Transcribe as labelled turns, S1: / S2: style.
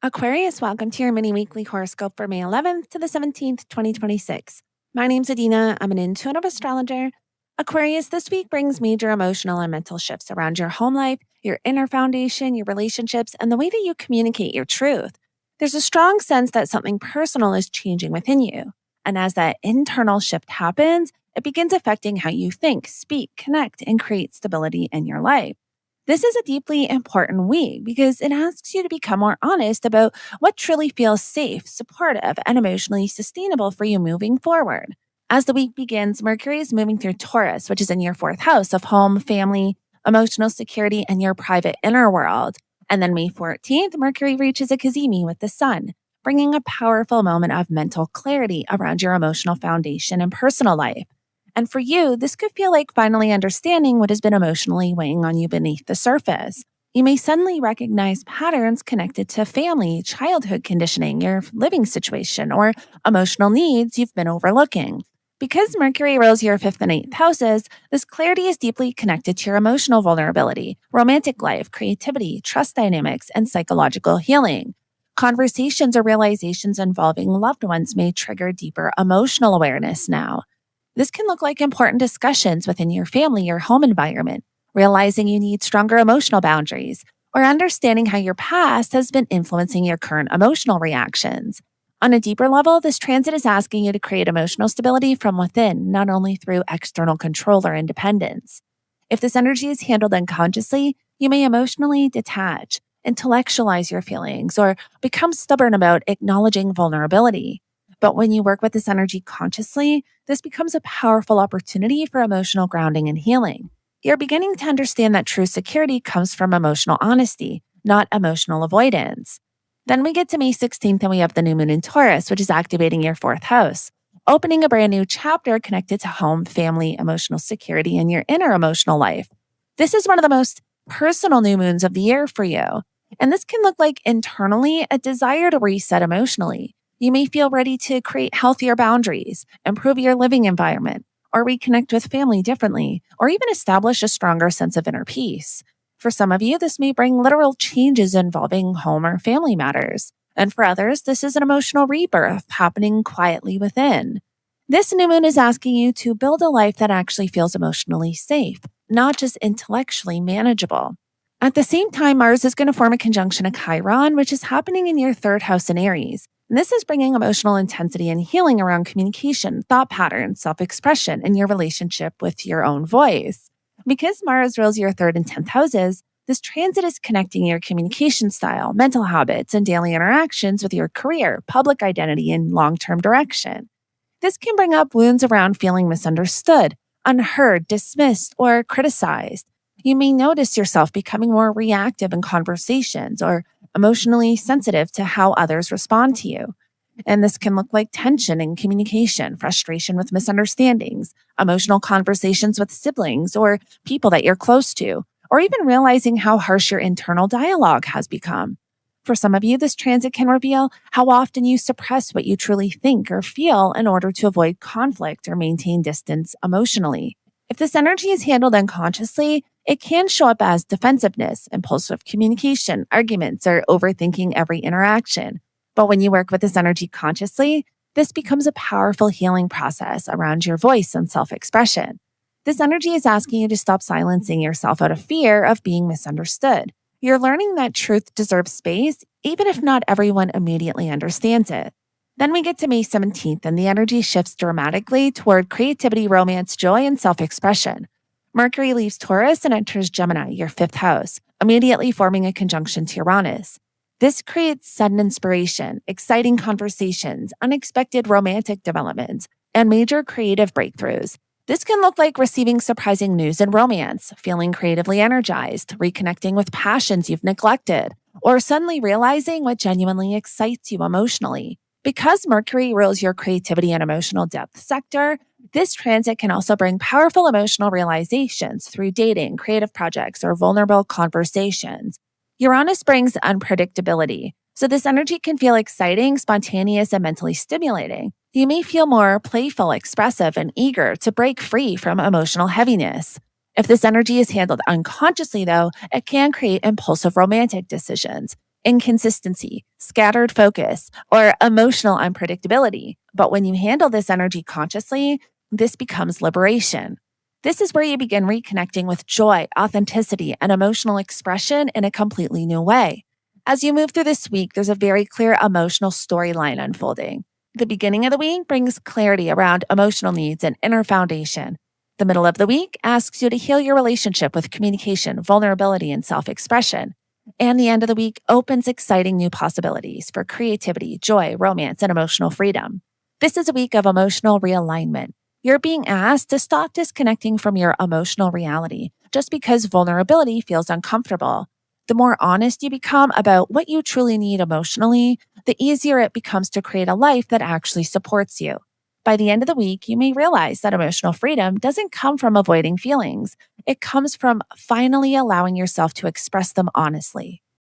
S1: Aquarius, welcome to your mini weekly horoscope for May 11th to the 17th, 2026. My name's Adina. I'm an intuitive astrologer. Aquarius, this week brings major emotional and mental shifts around your home life, your inner foundation, your relationships, and the way that you communicate your truth. There's a strong sense that something personal is changing within you. And as that internal shift happens, it begins affecting how you think, speak, connect, and create stability in your life. This is a deeply important week because it asks you to become more honest about what truly feels safe, supportive, and emotionally sustainable for you moving forward. As the week begins, Mercury is moving through Taurus, which is in your fourth house of home, family, emotional security, and your private inner world. And then May 14th, Mercury reaches a Cazimi with the Sun, bringing a powerful moment of mental clarity around your emotional foundation and personal life. And for you, this could feel like finally understanding what has been emotionally weighing on you beneath the surface. You may suddenly recognize patterns connected to family, childhood conditioning, your living situation, or emotional needs you've been overlooking. Because Mercury rules your fifth and eighth houses, this clarity is deeply connected to your emotional vulnerability, romantic life, creativity, trust dynamics, and psychological healing. Conversations or realizations involving loved ones may trigger deeper emotional awareness now. This can look like important discussions within your family or home environment, realizing you need stronger emotional boundaries, or understanding how your past has been influencing your current emotional reactions. On a deeper level, this transit is asking you to create emotional stability from within, not only through external control or independence. If this energy is handled unconsciously, you may emotionally detach, intellectualize your feelings, or become stubborn about acknowledging vulnerability. But when you work with this energy consciously, this becomes a powerful opportunity for emotional grounding and healing. You're beginning to understand that true security comes from emotional honesty, not emotional avoidance. Then we get to May 16th and we have the new moon in Taurus, which is activating your fourth house, opening a brand new chapter connected to home, family, emotional security, and your inner emotional life. This is one of the most personal new moons of the year for you. And this can look like internally a desire to reset emotionally. You may feel ready to create healthier boundaries, improve your living environment, or reconnect with family differently, or even establish a stronger sense of inner peace. For some of you, this may bring literal changes involving home or family matters. And for others, this is an emotional rebirth happening quietly within. This new moon is asking you to build a life that actually feels emotionally safe, not just intellectually manageable. At the same time, Mars is going to form a conjunction to Chiron, which is happening in your third house in Aries. And this is bringing emotional intensity and healing around communication, thought patterns, self-expression, and your relationship with your own voice. Because Mars rules your third and 10th houses, this transit is connecting your communication style, mental habits, and daily interactions with your career, public identity, and long-term direction. This can bring up wounds around feeling misunderstood, unheard, dismissed, or criticized. You may notice yourself becoming more reactive in conversations or emotionally sensitive to how others respond to you. And this can look like tension in communication, frustration with misunderstandings, emotional conversations with siblings or people that you're close to, or even realizing how harsh your internal dialogue has become. For some of you, this transit can reveal how often you suppress what you truly think or feel in order to avoid conflict or maintain distance emotionally. If this energy is handled unconsciously, it can show up as defensiveness, impulsive communication, arguments, or overthinking every interaction. But when you work with this energy consciously, this becomes a powerful healing process around your voice and self expression. This energy is asking you to stop silencing yourself out of fear of being misunderstood. You're learning that truth deserves space, even if not everyone immediately understands it. Then we get to May 17th, and the energy shifts dramatically toward creativity, romance, joy, and self expression. Mercury leaves Taurus and enters Gemini, your fifth house, immediately forming a conjunction to Uranus. This creates sudden inspiration, exciting conversations, unexpected romantic developments, and major creative breakthroughs. This can look like receiving surprising news in romance, feeling creatively energized, reconnecting with passions you've neglected, or suddenly realizing what genuinely excites you emotionally. Because Mercury rules your creativity and emotional depth sector, this transit can also bring powerful emotional realizations through dating, creative projects, or vulnerable conversations. Uranus brings unpredictability, so this energy can feel exciting, spontaneous, and mentally stimulating. You may feel more playful, expressive, and eager to break free from emotional heaviness. If this energy is handled unconsciously, though, it can create impulsive romantic decisions, inconsistency, scattered focus, or emotional unpredictability. But when you handle this energy consciously, this becomes liberation. This is where you begin reconnecting with joy, authenticity, and emotional expression in a completely new way. As you move through this week, there's a very clear emotional storyline unfolding. The beginning of the week brings clarity around emotional needs and inner foundation. The middle of the week asks you to heal your relationship with communication, vulnerability, and self expression. And the end of the week opens exciting new possibilities for creativity, joy, romance, and emotional freedom. This is a week of emotional realignment. You're being asked to stop disconnecting from your emotional reality just because vulnerability feels uncomfortable. The more honest you become about what you truly need emotionally, the easier it becomes to create a life that actually supports you. By the end of the week, you may realize that emotional freedom doesn't come from avoiding feelings. It comes from finally allowing yourself to express them honestly.